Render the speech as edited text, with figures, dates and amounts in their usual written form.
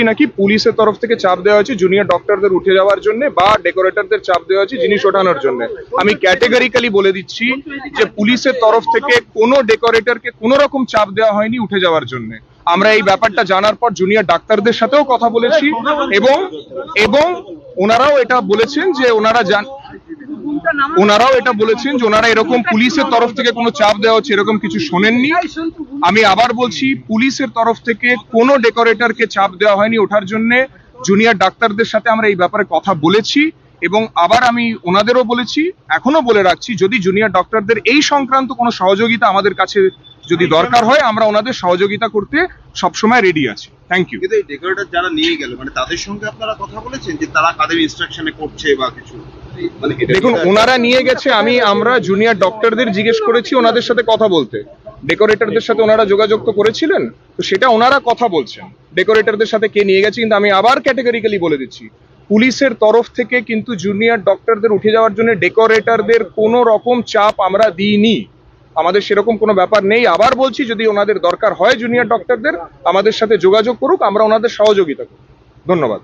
নাকি পুলিশের তরফ থেকে চাপ দেওয়া হয়েছে জুনিয়র ডক্টরদের উঠে যাওয়ার জন্য বা ডেকোরেটরদের চাপ দেওয়া হয়েছে জিনিস ওঠানোর জন্য। আমি ক্যাটেগরিক্যালি বলে দিচ্ছি যে পুলিশের তরফ থেকে কোনো ডেকোরেটরকে কোনো রকম চাপ দেওয়া হয়নি উঠে যাওয়ার জন্য। আমরা এই ব্যাপারটা জানার পর জুনিয়র ডাক্তারদের সাথেও কথা বলেছি এবং এবং ওনারাও এটা বলেছেন যে ওনারা এরকম পুলিশের তরফ থেকে কোনো চাপ দেওয়া হচ্ছে এরকম কিছু শোনেননি। আমি আবার বলছি, পুলিশের তরফ থেকে কোনো ডেকোরেটরকে চাপ দেওয়া হয়নি ওঠার জন্য। জুনিয়র ডাক্তারদের সাথে আমরা এই ব্যাপারে কথা বলেছি এবং আবার আমি ওনাদেরও বলেছি, এখনো বলে রাখছি, যদি জুনিয়র ডক্টরদের এই সংক্রান্ত কোনো সহযোগিতা আমাদের কাছে যদি দরকার হয় আমরা ওনাদের সহযোগিতা করতে সবসময় রেডি আছি। Thank you. কিন্তু এই ডেকোরেটর যারা নিয়ে গেল মানে তাদের সঙ্গে আপনারা কথা বলেছেন যে তারা কাদের ইনস্ট্রাকশনে করছে বা কিছু? দেখুন, ওনারা নিয়ে গেছে, আমরা জুনিয়র ডক্টরদের জিজ্ঞেস করেছি ওনাদের সাথে কথা বলতে। ডেকোরেটরদের সাথে ওনারা যোগাযোগ তো করেছিলেন, তো সেটা ওনারা কথা বলছেন ডেকোরেটরদের সাথে কে নিয়ে গেছে। কিন্তু আমি আবার ক্যাটেগরিক্যালি বলে দিচ্ছি, পুলিশের তরফ থেকে কিন্তু জুনিয়র ডক্টরদের উঠে যাওয়ার জন্য ডেকোরেটরদের কোনো রকম চাপ আমরা দিইনি। আমাদের সেরকম কোনো ব্যাপার নেই। আবার বলছি, যদি ওনাদের দরকার হয় জুনিয়র ডক্টরদের আমাদের সাথে যোগাযোগ করুক, আমরা ওনাদের সহযোগিতা করব। ধন্যবাদ।